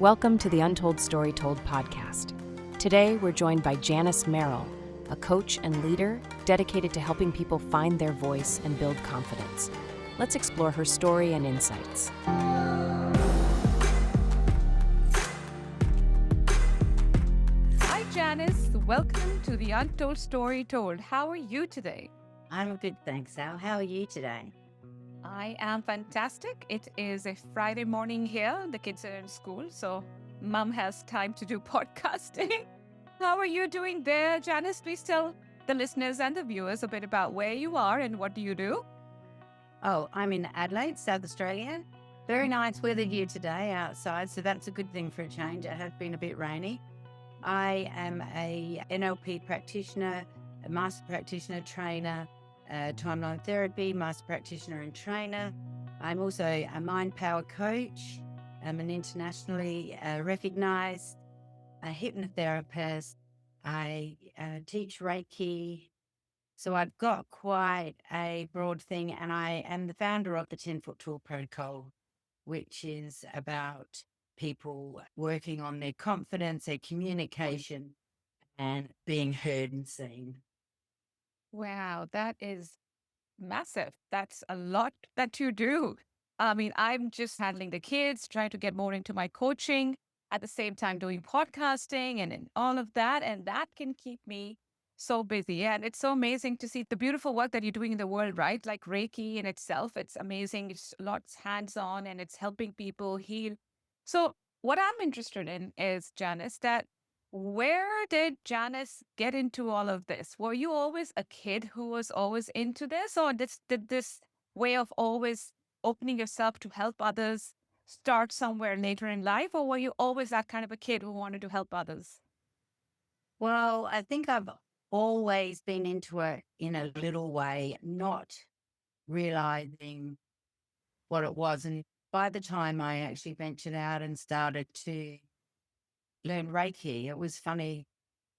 Welcome to the Untold Story Told Podcast. Today, we're joined by Janis Merrill, a coach and leader dedicated to helping people find their voice and build confidence. Let's explore her story and insights. Hi, Janis. Welcome to the Untold Story Told. How are you today? I'm good, thanks, Al. How are you today? I am fantastic. It is a Friday morning here. The kids are in school, so mom has time to do podcasting. How are you doing there, Janis? Please tell the listeners and the viewers a bit about where you are and what do you do. Oh, I'm in Adelaide, South Australia. Very nice weather here today outside, so that's a good thing for a change. It has been a bit rainy. I am a NLP practitioner, a master practitioner, trainer, timeline therapy, master practitioner and trainer. I'm also a mind power coach. I'm an internationally recognized hypnotherapist. I teach Reiki. So I've got quite a broad thing, and I am the founder of the 10-Foot Tall Protocol, which is about people working on their confidence, their communication, and being heard and seen. Wow, that is massive. That's a lot that you do. I mean, I'm just handling the kids, trying to get more into my coaching, at the same time doing podcasting and all of that. And that can keep me so busy. And it's so amazing to see the beautiful work that you're doing in the world, right? Like Reiki in itself, it's amazing. It's lots hands-on and it's helping people heal. So what I'm interested in is, Janice, that where did Janice get into all of this? Were you always a kid who was always into this, or did this way of always opening yourself to help others start somewhere later in life, or were you always that kind of a kid who wanted to help others? Well, I think I've always been into it in a little way, not realizing what it was. And by the time I actually ventured out and started to learn Reiki, it was funny.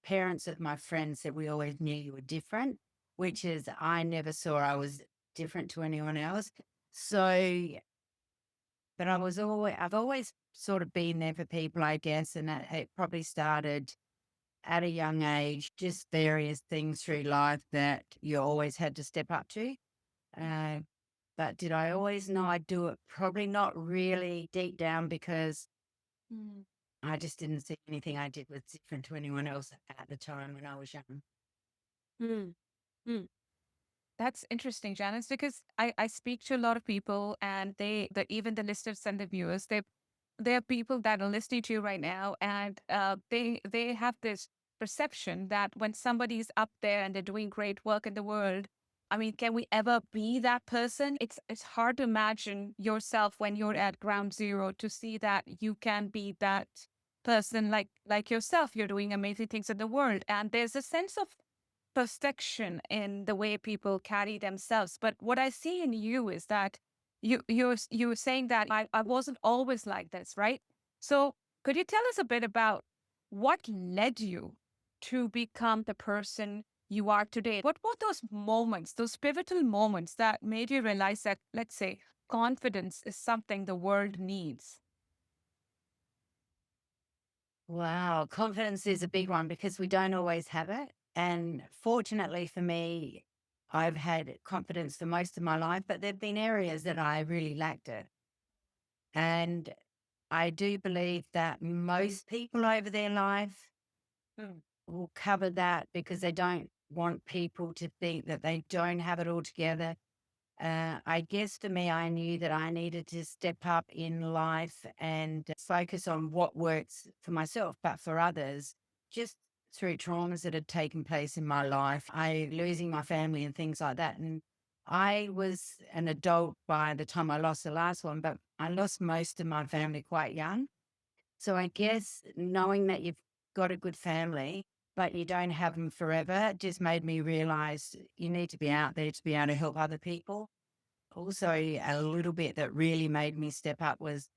Parents of my friends said we always knew you were different, which is I never saw I was different to anyone else. So, but I've always sort of been there for people, I guess. And it probably started at a young age, just various things through life that you always had to step up to. Uh, but did I always know I'd do it? Probably not really deep down, because Mm. I just didn't see anything I did was different to anyone else at the time when I was young. Mm. Mm. That's interesting, Janice, because I speak to a lot of people and even the listeners and the viewers, there are people that are listening to you right now, and they have this perception that when somebody's up there and they're doing great work in the world, I mean, can we ever be that person? It's hard to imagine yourself when you're at ground zero to see that you can be that person like yourself. You're doing amazing things in the world, and there's a sense of perfection in the way people carry themselves. But what I see in you is that you're saying that I wasn't always like this, right? So could you tell us a bit about what led you to become the person you are today? What were those moments, those pivotal moments that made you realize that, let's say, confidence is something the world needs? Wow, confidence is a big one because we don't always have it. And fortunately for me, I've had confidence for most of my life, but there've been areas that I really lacked it. And I do believe that most people over their life Mm. will cover that because they don't want people to think that they don't have it all together. I guess for me, I knew that I needed to step up in life and focus on what works for myself, but for others, just through traumas that had taken place in my life, I losing my family and things like that. And I was an adult by the time I lost the last one, but I lost most of my family quite young. So I guess knowing that you've got a good family, but you don't have them forever, just made me realize you need to be out there to be able to help other people. Also, a little bit that really made me step up was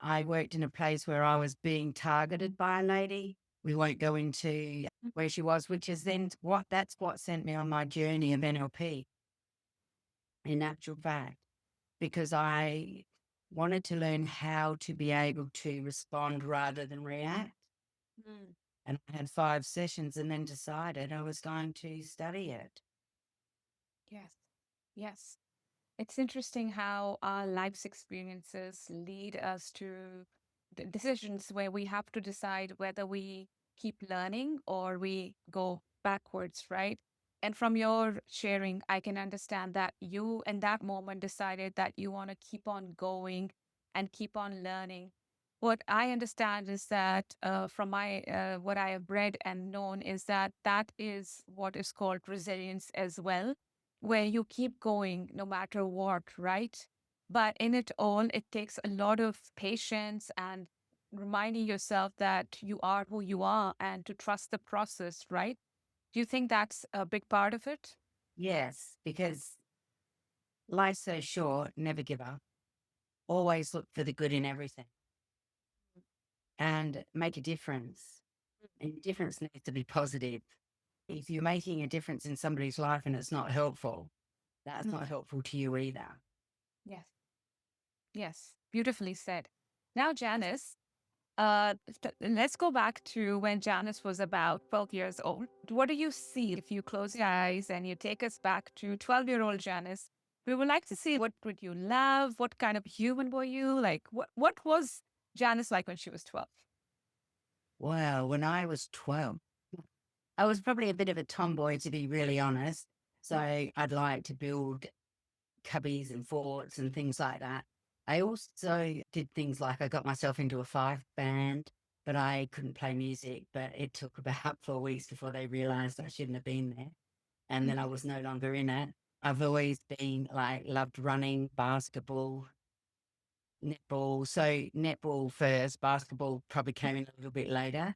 I worked in a place where I was being targeted by a lady. We won't go into where she was, which is then that's what sent me on my journey of NLP, in actual fact, because I wanted to learn how to be able to respond rather than react. Mm. And I had 5 sessions and then decided I was going to study it. Yes. Yes. It's interesting how our life's experiences lead us to the decisions where we have to decide whether we keep learning or we go backwards, right? And from your sharing, I can understand that you in that moment decided that you want to keep on going and keep on learning. What I understand is that from my what I have read and known is that that is what is called resilience as well, where you keep going no matter what, right? But in it all, it takes a lot of patience and reminding yourself that you are who you are and to trust the process, right? Do you think that's a big part of it? Yes, because life's so short, never give up. Always look for the good in everything and make a difference. And difference needs to be positive. If you're making a difference in somebody's life and it's not helpful, that's not helpful to you either. Yes. Yes. Beautifully said. Now, Janice, let's go back to when Janice was about 12 years old. What do you see if you close your eyes and you take us back to 12-year-old Janice? We would like to see what would you love? What kind of human were you? Like, what was Janice like when she was 12? Well, when I was 12, I was probably a bit of a tomboy, to be really honest. So I'd like to build cubbies and forts and things like that. I also did things like I got myself into a 5 band, but I couldn't play music. But it took about 4 weeks before they realized I shouldn't have been there. And then I was no longer in it. I've always been like, loved running, basketball, netball. So netball first, basketball probably came in a little bit later.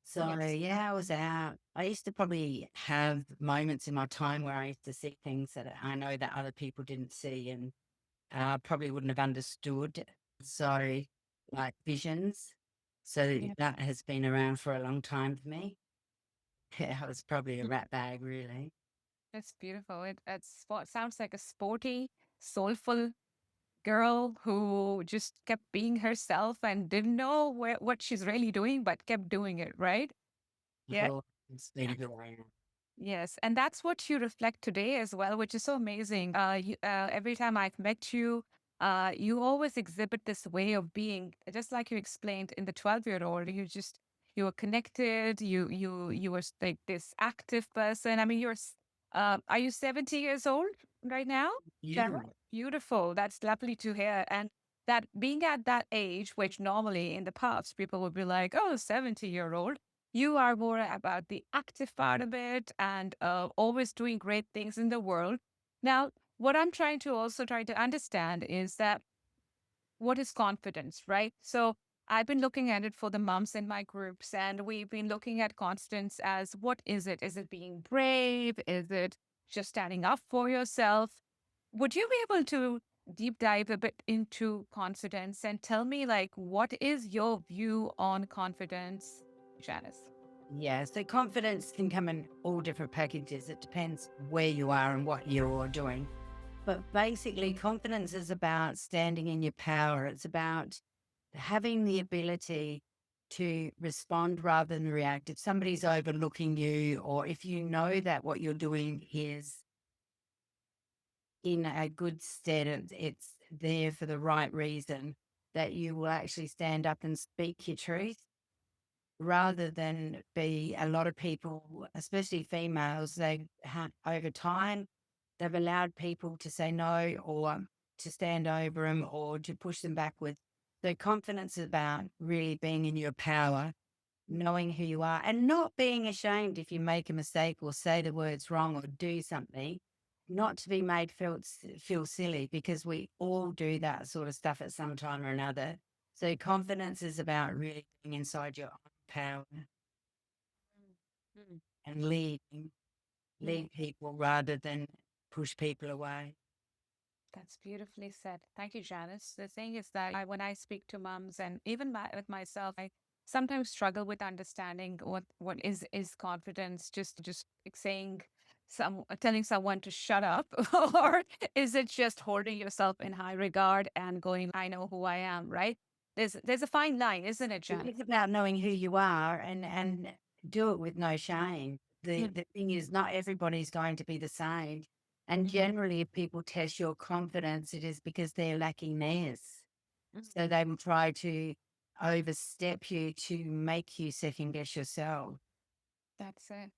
So Yes. yeah, I was out. I used to probably have moments in my time where I used to see things that I know that other people didn't see and probably wouldn't have understood. So like visions. So Yeah, that has been around for a long time for me. Yeah, I was probably a rat bag, really. that's beautiful. It's what sounds like a sporty, soulful girl who just kept being herself and didn't know what she's really doing, but kept doing it, right? I've Yeah. always been who I am. Yes, and that's what you reflect today as well, which is so amazing. Every time I've met you, you always exhibit this way of being, just like you explained in the 12-year-old. You were connected. You were like this active person. I mean, are you 70 years old right now? Yeah. Beautiful. That's lovely to hear. And that being at that age, which normally in the past people would be like, oh, 70-year-old, you are more about the active part of it and always doing great things in the world. Now, what I'm trying to understand is that what is confidence, right? So I've been looking at it for the moms in my groups, and we've been looking at confidence as what is it? Is it being brave? Is it just standing up for yourself? Would you be able to deep dive a bit into confidence and tell me, like, what is your view on confidence, Janice? Yeah, so confidence can come in all different packages. It depends where you are and what you're doing. But basically, confidence is about standing in your power. It's about having the ability to respond rather than react. If somebody's overlooking you, or if you know that what you're doing is in a good stead, it's there for the right reason, that you will actually stand up and speak your truth rather than be a lot of people, especially females, they have over time, they've allowed people to say no or to stand over them or to push them backwards. So confidence is about really being in your power, knowing who you are and not being ashamed if you make a mistake or say the words wrong or do something, not to be made feel silly because we all do that sort of stuff at some time or another. So confidence is about really being inside your own power Mm. and leading, Yeah, lead people rather than push people away. that's beautifully said. Thank you, Janice. The thing is that when I speak to moms and even with myself, I sometimes struggle with understanding what is confidence. Just like saying telling someone to shut up, or is it just holding yourself in high regard and going, I know who I am, right? There's a fine line, isn't it, Jan? It's about knowing who you are and do it with no shame. Mm, The thing is, not everybody's going to be the same. And generally, if people test your confidence, it is because they're lacking theirs. So they will try to overstep you to make you second guess yourself. That's it.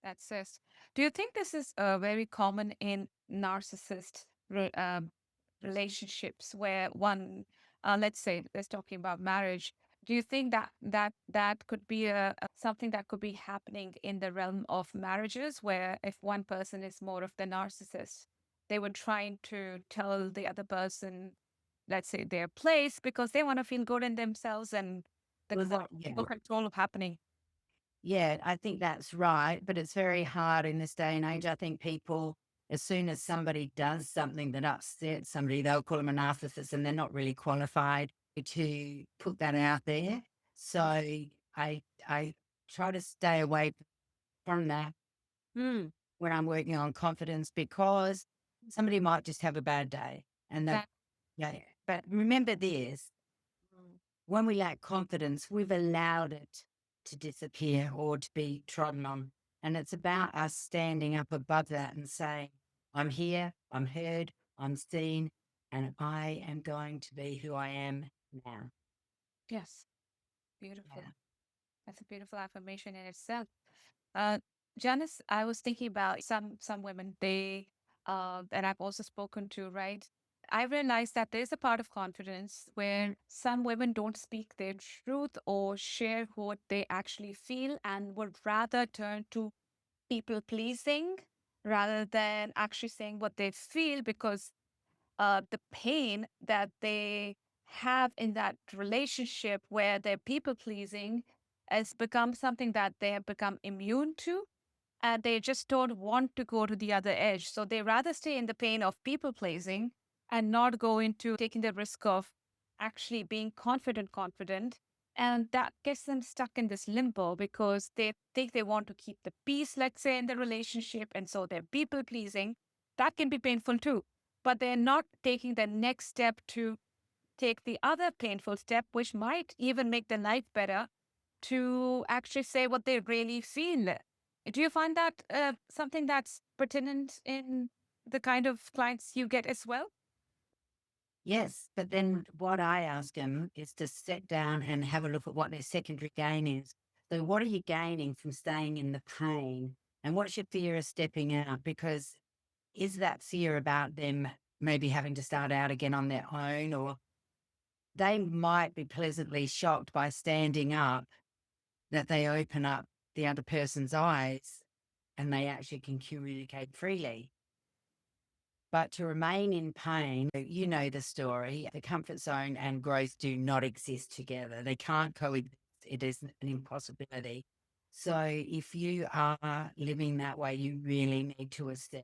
That's it. Do you think this is very common in narcissist relationships where one, let's say, let's talking about marriage. Do you think that that could be something that could be happening in the realm of marriages, where if one person is more of the narcissist, they were trying to tell the other person, let's say, their place because they want to feel good in themselves, and the Well, yeah. control of happening. Yeah, I think that's right. But it's very hard in this day and age. I think people, as soon as somebody does something that upsets somebody, they'll call them a narcissist and they're not really qualified to put that out there. So I try to stay away from that Hmm. when I'm working on confidence because somebody might just have a bad day. And that, That. yeah. But remember this, when we lack confidence, we've allowed it to disappear or to be trodden on. And it's about us standing up above that and saying, I'm here, I'm heard, I'm seen, and I am going to be who I am now. Yes. Beautiful. Yeah. That's a beautiful affirmation in itself. Uh, Janice, I was thinking about some women, they that I've also spoken to, right? I realized that there's a part of confidence where some women don't speak their truth or share what they actually feel and would rather turn to people pleasing rather than actually saying what they feel, because the pain that they have in that relationship where they're people pleasing has become something that they have become immune to, and they just don't want to go to the other edge. So they rather stay in the pain of people pleasing and not go into taking the risk of actually being confident. And that gets them stuck in this limbo because they think they want to keep the peace, let's say, in the relationship. And so they're people pleasing. That can be painful too. But they're not taking the next step to take the other painful step, which might even make their life better, to actually say what they really feel. Do you find that something that's pertinent in the kind of clients you get as well? Yes, but then what I ask them is to sit down and have a look at what their secondary gain is. So, what are you gaining from staying in the pain? And what's your fear of stepping out? Because is that fear about them maybe having to start out again on their own, or they might be pleasantly shocked by standing up that they open up the other person's eyes and they actually can communicate freely. But to remain in pain, you know the story, the comfort zone and growth do not exist together. They can't coexist. It is an impossibility. So if you are living that way, you really need to assess.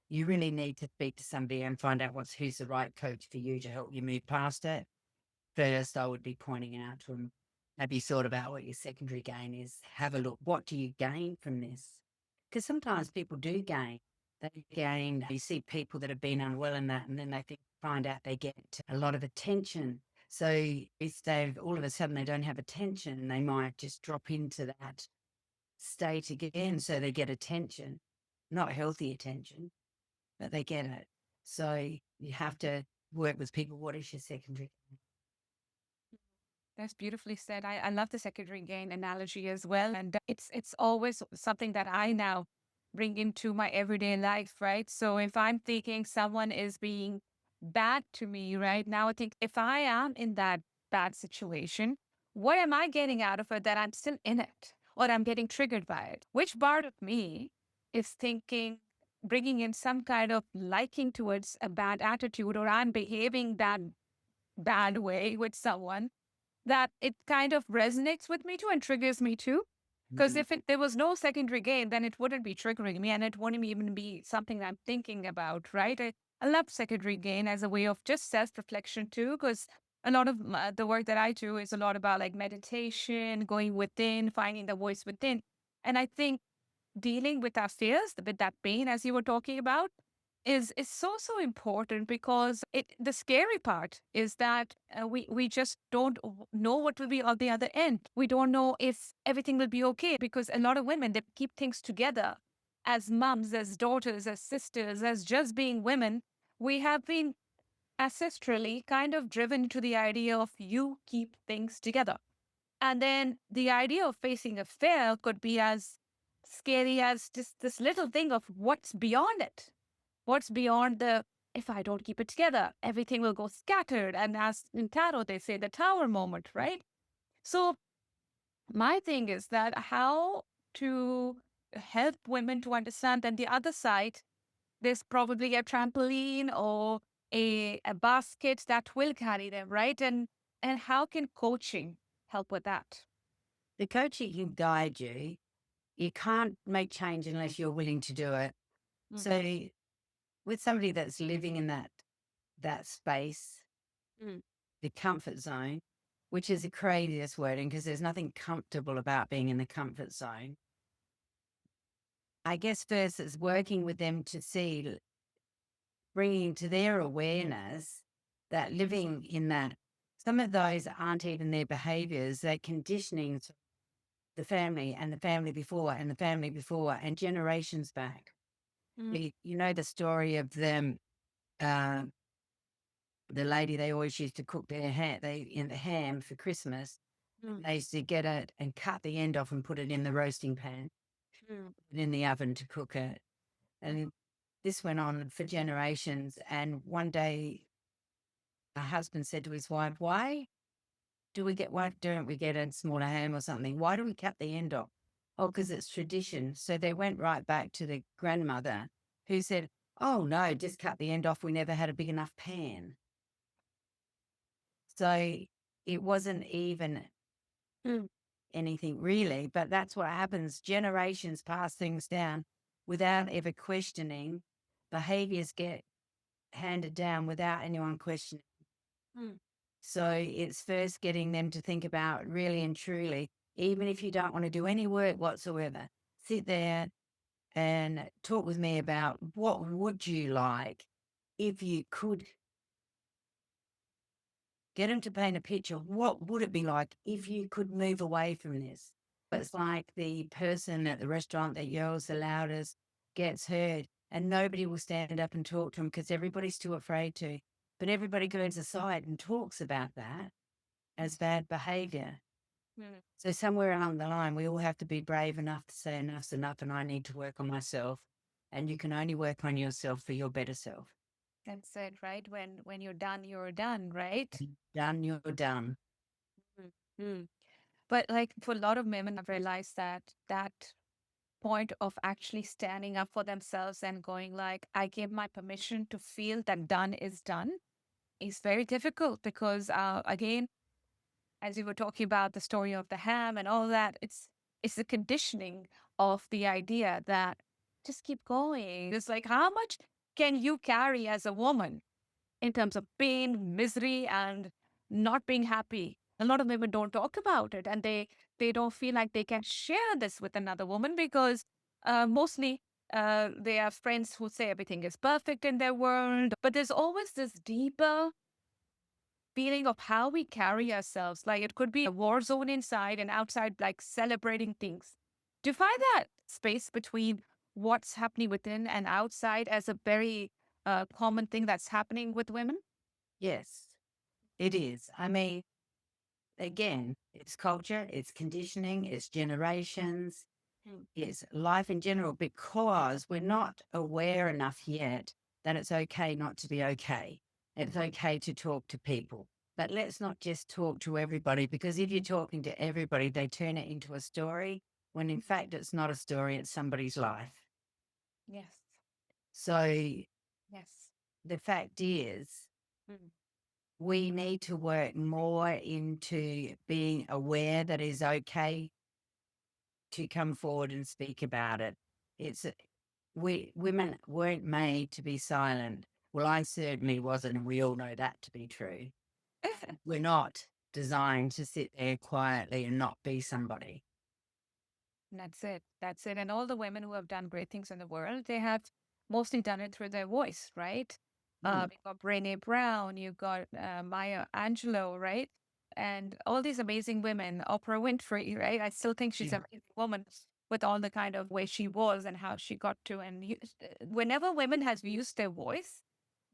You really need to speak to somebody and find out who's the right coach for you to help you move past it. First, I would be pointing out to them, maybe sort about what your secondary gain is. Have a look. What do you gain from this? Because sometimes people do gain. They gain, you see people that have been unwell in that, and then find out they get a lot of attention. So if they all of a sudden they don't have attention, they might just drop into that state again. So they get attention, not healthy attention, but they get it. So you have to work with people. What is your secondary gain? That's beautifully said. I love the secondary gain analogy as well. And it's always something that I now bring into my everyday life, right? So if I'm thinking someone is being bad to me right now, I think if I am in that bad situation, what am I getting out of it that I'm still in it or I'm getting triggered by it? Which part of me is thinking, bringing in some kind of liking towards a bad attitude, or I'm behaving that bad way with someone, that it kind of resonates with me too and triggers me too. Because if there was no secondary gain, then it wouldn't be triggering me and it wouldn't even be something that I'm thinking about, right? I love secondary gain as a way of just self reflection too, because a lot of the work that I do is a lot about like meditation, going within, finding the voice within. And I think dealing with our fears, with that pain, as you were talking about, is so important, because the scary part is that we just don't know what will be on the other end. We don't know if everything will be okay, because a lot of women, they keep things together as mums, as daughters, as sisters, as just being women. We have been ancestrally kind of driven to the idea of you keep things together. And then the idea of facing a fear could be as scary as just this little thing of what's beyond it. What's beyond the, if I don't keep it together, everything will go scattered. And as in tarot, they say the tower moment, right? So my thing is that how to help women to understand that the other side, there's probably a trampoline or a basket that will carry them, right? And how can coaching help with that? The coaching can guide you. You can't make change unless you're willing to do it. Mm. So with somebody that's living in that space, Mm. the comfort zone, which is the craziest wording because there's nothing comfortable about being in the comfort zone. I guess first it's working with them to see, bringing to their awareness that living in that, some of those aren't even their behaviors, they're conditioning the family and the family before and the family before and generations back. Mm. You know the story of them, uh, the lady, they always used to cook their in the ham for Christmas. Mm. They used to get it and cut the end off and put it in the roasting pan, Mm. put it in the oven to cook it. And this went on for generations. And one day, a husband said to his wife, why don't we get a smaller ham or something? Why do we cut the end off? Oh, because it's tradition. So they went right back to the grandmother who said, oh, no, just cut the end off. We never had a big enough pan. So it wasn't even Mm. anything really, but that's what happens. Generations pass things down without ever questioning. Behaviors get handed down without anyone questioning. Mm. So it's first getting them to think about really and truly, even if you don't want to do any work whatsoever, sit there and talk with me about what would you like if you could. Get them to paint a picture. What would it be like if you could move away from this? It's like the person at the restaurant that yells the loudest gets heard, and nobody will stand up and talk to them because everybody's too afraid to. But everybody goes aside and talks about that as bad behavior. Mm. So somewhere along the line, we all have to be brave enough to say enough's enough and I need to work on myself. And you can only work on yourself for your better self. That's it, right? When you're done, right? Done, you're done. Mm. Mm. But like for a lot of women, I've realized that that point of actually standing up for themselves and going like, I give my permission to feel that done is very difficult, because again, as you were talking about the story of the ham and all that, it's the conditioning of the idea that just keep going. It's like, how much can you carry as a woman in terms of pain, misery, and not being happy? A lot of women don't talk about it, and they don't feel like they can share this with another woman, because mostly they have friends who say everything is perfect in their world. But there's always this deeper feeling of how we carry ourselves. Like it could be a war zone inside and outside, like celebrating things. Do you find that space between what's happening within and outside as a very common thing that's happening with women? Yes, it is. I mean, again, it's culture, it's conditioning, it's generations, Mm. it's life in general, because we're not aware enough yet that it's okay not to be okay. It's okay to talk to people. But let's not just talk to everybody, because if you're talking to everybody, they turn it into a story when in fact it's not a story, it's somebody's life. Yes. So Yes. the fact is, Mm. we need to work more into being aware that it's okay to come forward and speak about it. It's women weren't made to be silent. Well, I certainly wasn't, and we all know that to be true. We're not designed to sit there quietly and not be somebody. That's it. That's it. And all the women who have done great things in the world, they have mostly done it through their voice, right? Mm, You got Brene Brown, you got Maya Angelou, right? And all these amazing women, Oprah Winfrey, right? I still think she's yeah, an amazing woman with all the kind of way she was and how she got to. And whenever women has used their voice,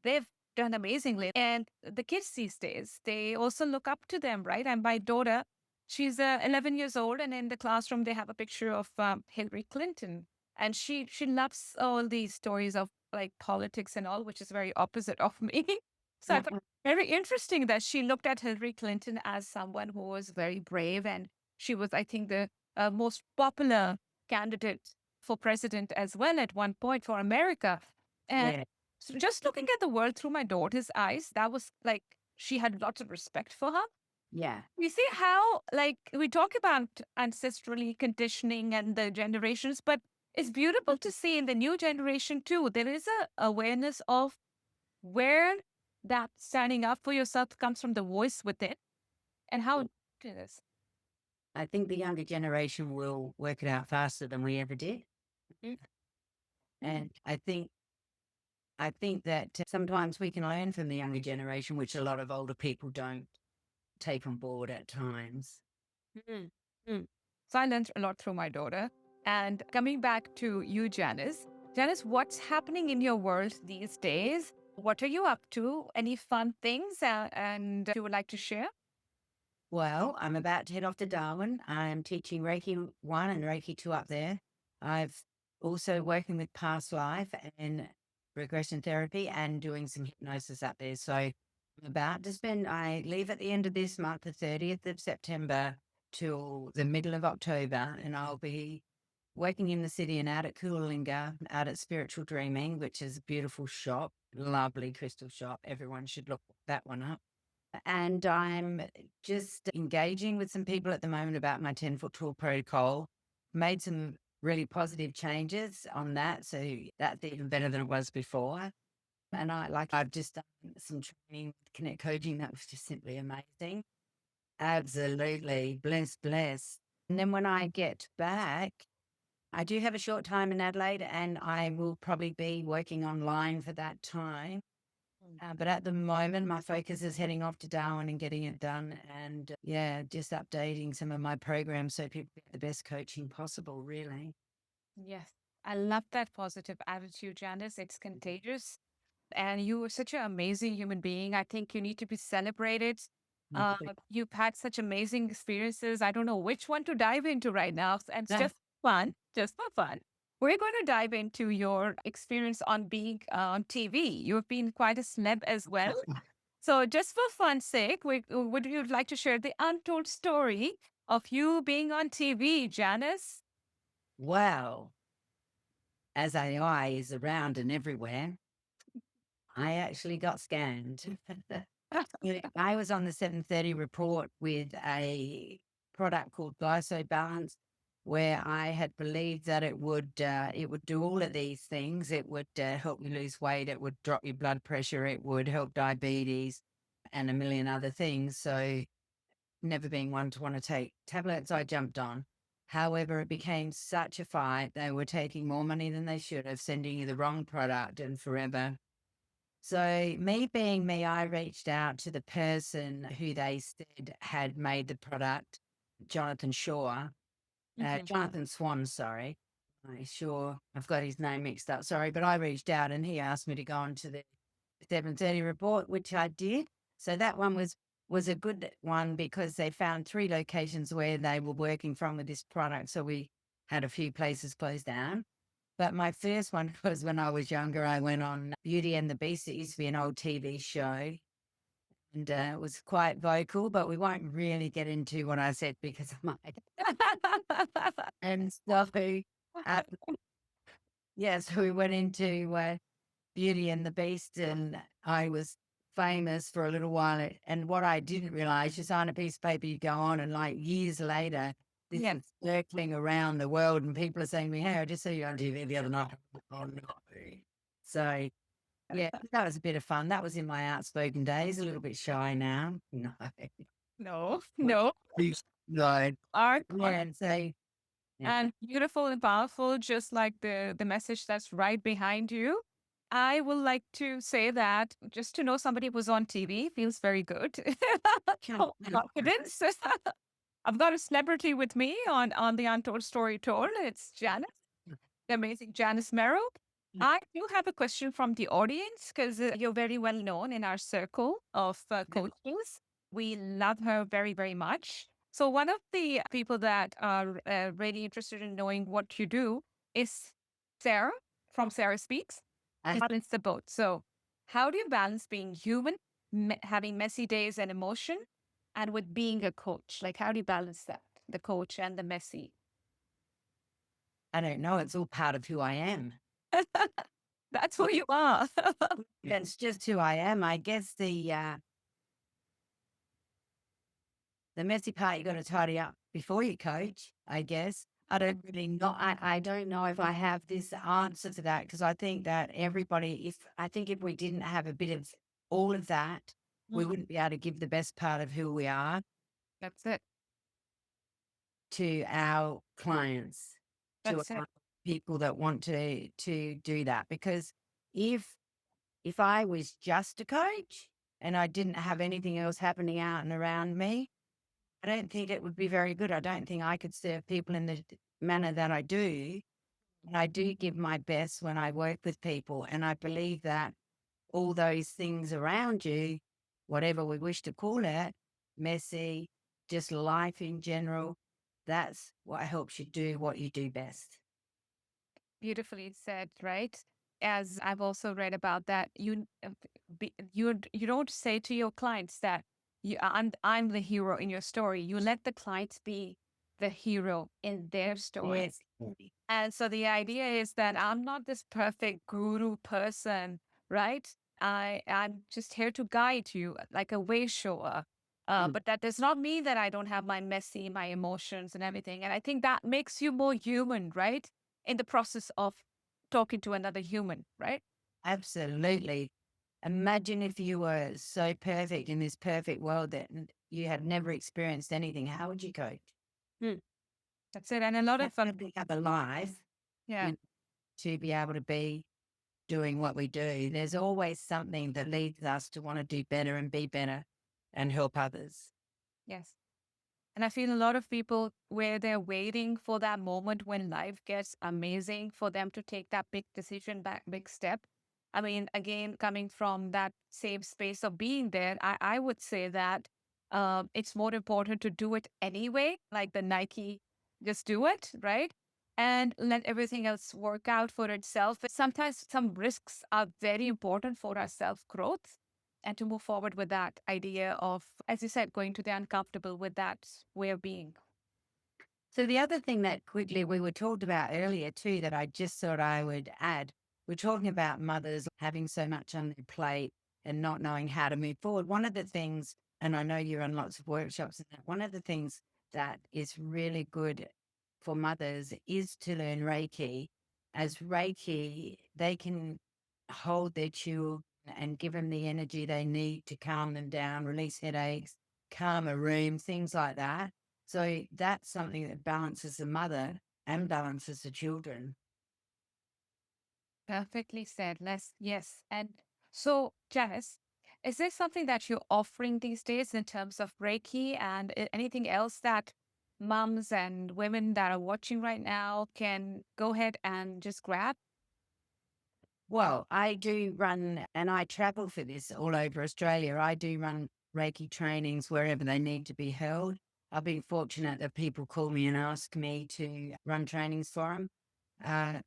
they've done amazingly. And the kids these days, they also look up to them, right? And my daughter, she's 11 years old, and in the classroom they have a picture of Hillary Clinton, and she loves all these stories of like politics and all, which is very opposite of me. So I yeah, thought very interesting that she looked at Hillary Clinton as someone who was very brave, and she was, I think, the most popular candidate for president as well at one point for America. And yeah, so just looking at the world through my daughter's eyes, that was like she had lots of respect for her. yeah. You see how, like, we talk about ancestrally conditioning and the generations, but it's beautiful to see in the new generation too. There is a awareness of where that standing up for yourself comes from, the voice within, and how important it is. I think the younger generation will work it out faster than we ever did. Mm. And I think that sometimes we can learn from the younger generation, which a lot of older people don't take on board at times. Mm. Mm. So I learned a lot through my daughter. And coming back to you, Janice. Janice, what's happening in your world these days? What are you up to? Any fun things and you would like to share? Well, I'm about to head off to Darwin. I'm teaching Reiki 1 and Reiki 2 up there. I've also working with past life and regression therapy and doing some hypnosis up there. So I'm about to I leave at the end of this month, the 30th of September till the middle of October, and I'll be working in the city and out at Coolangatta, out at Spiritual Dreaming, which is a beautiful shop, lovely crystal shop. Everyone should look that one up. And I'm just engaging with some people at the moment about my 10-foot tall protocol. Made some really positive changes on that. So that's even better than it was before. And I've just done some training with Connect Coaching. That was just simply amazing. Absolutely. Bless, bless. And then when I get back, I do have a short time in Adelaide and I will probably be working online for that time. But at the moment, my focus is heading off to Darwin and getting it done. And yeah, just updating some of my programs so people get the best coaching possible, really. Yes. I love that positive attitude, Janice. It's contagious. And you are such an amazing human being. I think you need to be celebrated. Uh, you've had such amazing experiences. I don't know which one to dive into right now. And it's Yeah. just fun, just for fun. We're going to dive into your experience on being on TV. You've been quite a celeb as well. So, just for fun's sake, would you like to share the untold story of you being on TV, Janice? Wow. As AI is around and everywhere, I actually got scanned. I was on the 7:30 report with a product called Balance, where I had believed that it would do all of these things. It would help you lose weight. It would drop your blood pressure. It would help diabetes and a million other things. So never being one to want to take tablets, I jumped on. However, it became such a fight. They were taking more money than they should have, sending you the wrong product and forever. So, me being me, I reached out to the person who they said had made the product, Jonathan Shaw, Jonathan Swan, sorry. I'm sure I've got his name mixed up, sorry, but I reached out and he asked me to go on to the 7:30 report, which I did. So that one was a good one because they found 3 locations where they were working from with this product. So we had a few places closed down. But my first one was when I was younger. I went on Beauty and the Beast. It used to be an old TV show. And it was quite vocal, but we won't really get into what I said because I might. And so, uh, yeah, so we went into Beauty and the Beast, and I was famous for a little while. And what I didn't realize, you sign a piece of paper, you go on, and like years later, this Yeah. is circling around the world, and people are saying to me, "Hey, I just saw you on TV the other night." Oh, no. So, yeah, that was a bit of fun. That was in my outspoken days, a little bit shy now. No. No, no. No. Art. Yeah, so Yeah. and beautiful and powerful, just like the message that's right behind you. I would like to say that just to know somebody who's on TV feels very good. Confidence. I've got a celebrity with me on the Untold Story Told. It's Janis, the amazing Janis Merrill. I do have a question from the audience because you're very well known in our circle of coaches. We love her very, very much. So, one of the people that are really interested in knowing what you do is Sarah from Sarah Speaks. I- Balance the both. So, how do you balance being human, having messy days and emotion, and with being a coach? Like, how do you balance that, the coach and the messy? I don't know. It's all part of who I am. That's who you are. That's just who I am. I guess the messy part you got to tidy up before you coach. I guess I don't really know. I don't know if I have this answer to that because I think that everybody. If we didn't have a bit of all of that, we wouldn't be able to give the best part of who we are That's it. to our clients, to That's it. our people that want to do that. Because if I was just a coach and I didn't have anything else happening out and around me, I don't think it would be very good. I don't think I could serve people in the manner that I do. And I do give my best when I work with people. And I believe that all those things around you, whatever we wish to call it, messy, just life in general, that's what helps you do what you do best. Beautifully said, right? As I've also read about that, you don't say to your clients that I'm the hero in your story. You let the clients be the hero in their story. Yes. And so the idea is that I'm not this perfect guru person, right? I'm just here to guide you like a way shower. But that does not mean that I don't have my messy, my emotions and everything. And I think that makes you more human, right? In the process of talking to another human, right? Absolutely. Imagine if you were so perfect in this perfect world that you had never experienced anything. How would you cope? Hmm. That's it. And a lot of Definitely have a life yeah. to be able to be doing what we do. There's always something that leads us to want to do better and be better and help others. Yes. And I feel a lot of people where they're waiting for that moment when life gets amazing for them to take that big decision, that big step. I mean, again, coming from that safe space of being there, I would say that it's more important to do it anyway, like the Nike, just do it, right? And let everything else work out for itself. Sometimes some risks are very important for our self growth and to move forward with that idea of, as you said, going to the uncomfortable with that way of being. So the other thing that quickly we were talked about earlier too, that I just thought I would add, we're talking about mothers having so much on their plate and not knowing how to move forward. One of the things, and I know you run lots of workshops and that, one of the things that is really good for mothers is to learn Reiki. As Reiki, they can hold their children and give them the energy they need to calm them down, release headaches, calm a room, things like that. So that's something that balances the mother and balances the children. Perfectly said. Yes. And so, Janice, is there something that you're offering these days in terms of Reiki and anything else that moms and women that are watching right now can go ahead and just grab? Well, I do run, and I travel for this all over Australia. I do run Reiki trainings wherever they need to be held. I've been fortunate that people call me and ask me to run trainings for them.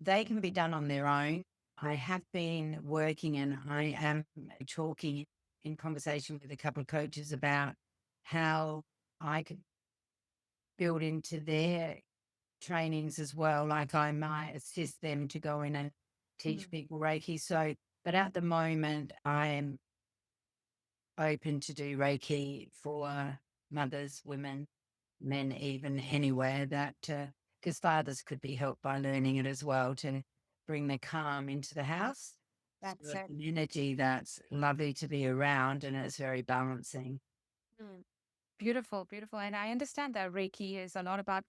They can be done on their own. I have been working and I am talking in conversation with a couple of coaches about how I could build into their trainings as well. Like I might assist them to go in and teach people Reiki. So, but at the moment, I am open to do Reiki for mothers, women, men, even anywhere that, because fathers could be helped by learning it as well to bring the calm into the house. That's So it. it's an energy that's lovely to be around and it's very balancing. Mm. Beautiful, beautiful. And I understand that Reiki is a lot about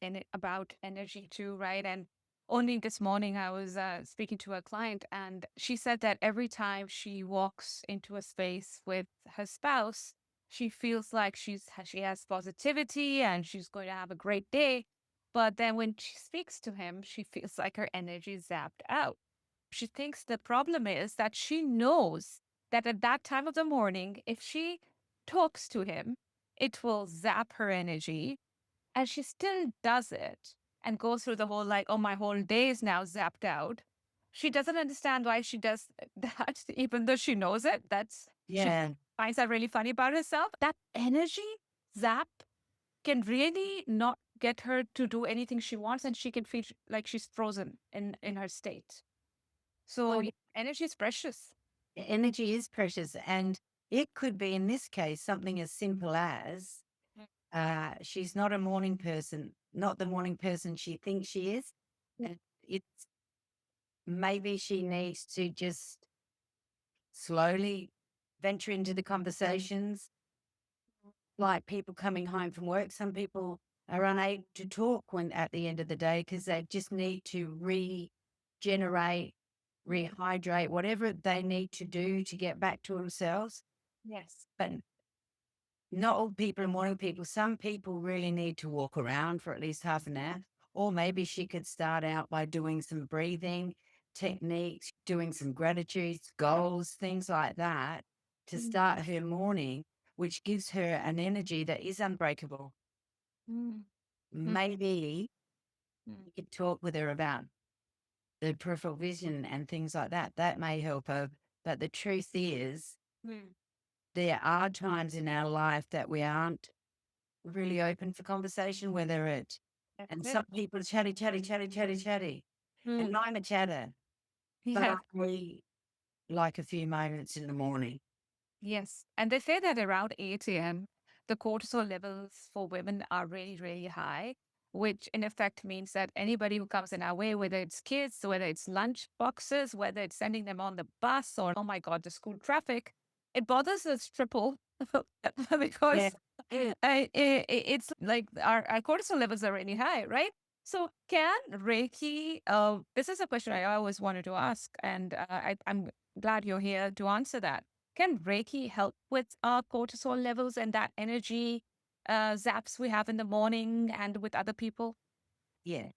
energy too, right? And only this morning I was speaking to a client, and she said that every time she walks into a space with her spouse, she feels like she has positivity and she's going to have a great day. But then when she speaks to him, she feels like her energy is zapped out. She thinks the problem is that she knows that at that time of the morning, if she talks to him, it will zap her energy. And she still does it and goes through the whole like, oh, my whole day is now zapped out. She doesn't understand why she does that, even though she knows it. She Yeah. finds that really funny about herself. That energy zap can really not get her to do anything she wants, and she can feel like she's frozen in her state. So Well, energy is precious. energy is precious. And it could be, in this case, something as simple as Mm. she's not a morning person, not the morning person she thinks she is. And it's maybe she needs to just slowly venture into the conversations, like people coming home from work. Some people are unable to talk when at the end of the day because they just need to regenerate, rehydrate, whatever they need to do to get back to themselves. Yes. But not all people are morning people. Some people really need to walk around for at least half an hour. Or maybe she could start out by doing some breathing techniques, doing some gratitudes, goals, things like that to Mm, start her morning, which gives her an energy that is unbreakable. mm, mm, Maybe mm, you could talk with her about the peripheral vision and things like that. That may help her. But the truth is, mm. there are times in our life that we aren't really open for conversation, whether it, That's and it. some people are chatty, chatty, chatty, chatty, chatty. And Mm. I'm a chatter, but I Yes. really like a few moments in the morning. Yes. And they say that around 8 a.m., the cortisol levels for women are really, really high, which in effect means that anybody who comes in our way, whether it's kids, whether it's lunch boxes, whether it's sending them on the bus or, oh my God, the school traffic, it bothers us triple Yeah. because it's like our cortisol levels are really high, right? So can Reiki, this is a question I always wanted to ask, and I'm glad you're here to answer that. Can Reiki help with our cortisol levels and that energy zaps we have in the morning and with other people? Yeah.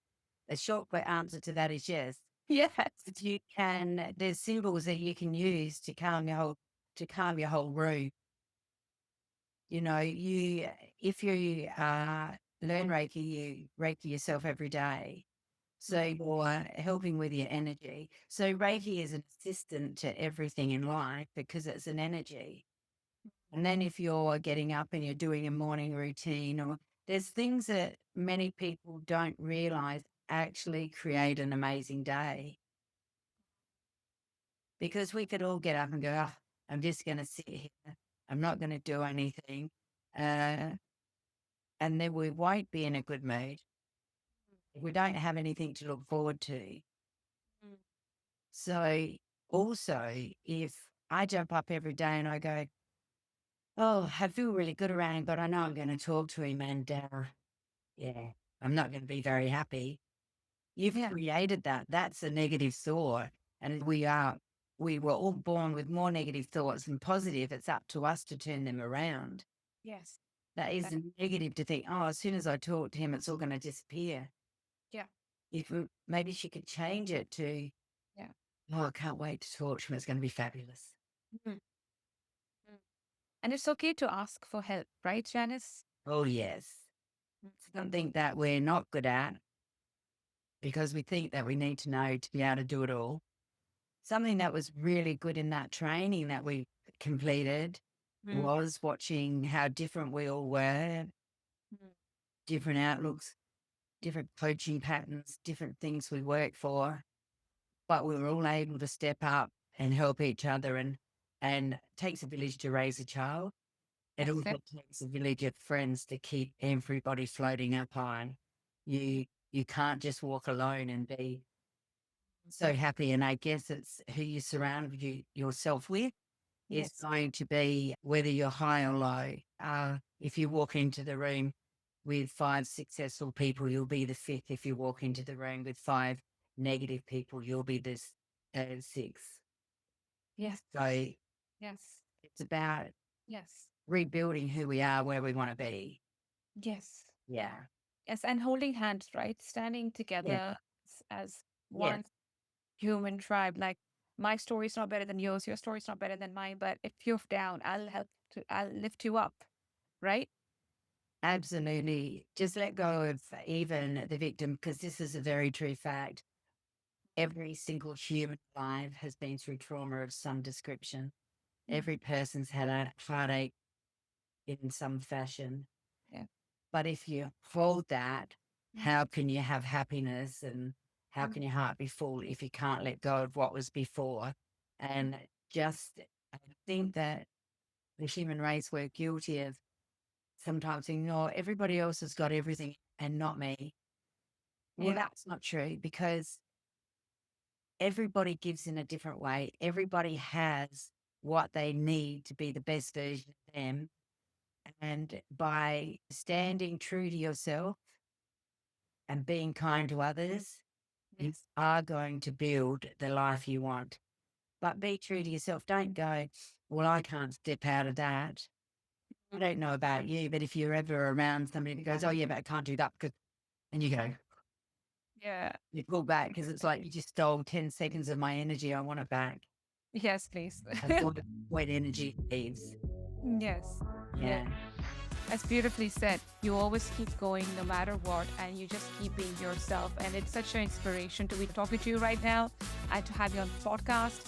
The short quick answer to that is yes. Yes. But you can, there's symbols that you can use to calm your whole room. You know, if you learn Reiki, you Reiki yourself every day. So you're helping with your energy. So Reiki is an assistant to everything in life because it's an energy. And then if you're getting up and you're doing a morning routine, or there's things that many people don't realize actually create an amazing day. Because we could all get up and go, oh, I'm just going to sit here. I'm not going to do anything. Uh, and then we won't be in a good mood. We don't have anything to look forward to. Mm. So also, if I jump up every day and I go, oh, I feel really good around him, but I know I'm going to talk to him and yeah, I'm not going to be very happy. You've Yeah. created that. That's a negative thought. And we were all born with more negative thoughts than positive. It's up to us to turn them around. Yes. That is That- negative to think, oh, as soon as I talk to him, it's all going to disappear. yeah. Maybe she could change it to, Yeah. oh, I can't wait to talk to him. It's going to be fabulous. Mm, mm. And it's okay to ask for help, right, Janice? Oh, yes. Mm, Something that we're not good at because we think that we need to know to be able to do it all. Something that was really good in that training that we completed mm, was watching how different we all were, mm. different outlooks, different coaching patterns, different things we work for, but we were all able to step up and help each other. And it takes a village to raise a child. It That's also it. takes a village of friends to keep everybody floating up high. You can't just walk alone and be so happy. And I guess it's who you surround yourself with. is Yes. going to be whether you're high or low. If you walk into the room with 5 successful people, you'll be the 5th. If you walk into the room with 5 negative people, you'll be the 6th. Yes. So Yes. it's about Yes. rebuilding who we are, where we want to be. Yes. Yeah. Yes. And holding hands, right? Standing Yeah. together as Yes. one human tribe. Like my story's not better than yours, your story's not better than mine, but if you're down, I'll lift you up, right? Absolutely. Just let go of even the victim, because this is a very true fact. Every single human alive has been through trauma of some description. Every person's had a heartache in some fashion. Yeah. But if you hold that, how can you have happiness, and how can your heart be full if you can't let go of what was before? And just, I think that the human race, we're guilty of sometimes thinking, oh, everybody else has got everything and not me. Well, Yeah. that's not true, because everybody gives in a different way. Everybody has what they need to be the best version of them. And by standing true to yourself and being kind to others, you Yes. are going to build the life you want. But be true to yourself. Don't go, well, I can't step out of that. I don't know about you, but if you're ever around somebody that goes, oh, yeah, but I can't do that because, and you go, Yeah. you pull back because it's like you just stole 10 seconds of my energy. I want it back. Yes, please. That's when energy leaves. Yes. Yeah. Yeah. As beautifully said, you always keep going no matter what, and you just keep being yourself. And it's such an inspiration to be talking to you right now and to have you on the podcast.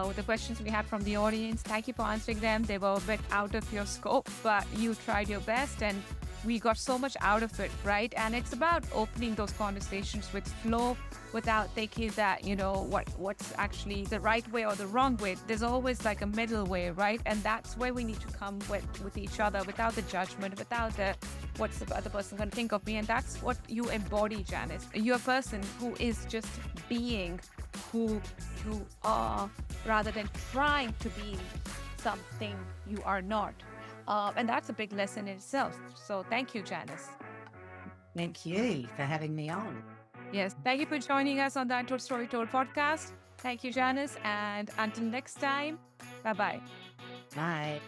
With the questions we had from the audience, thank you for answering them. They were a bit out of your scope, but you tried your best and we got so much out of it, right? And it's about opening those conversations with flow without thinking that, what's actually the right way or the wrong way. There's always like a middle way, right? And that's where we need to come with each other without the judgment, without the what's the other person going to think of me. And that's what you embody, Janis. You're a person who is just being who you are rather than trying to be something you are not. And that's a big lesson in itself. So thank you, Janis. Thank you for having me on. Yes, thank you for joining us on the Untold Story Told podcast. Thank you, Janis. And until next time, bye-bye. Bye.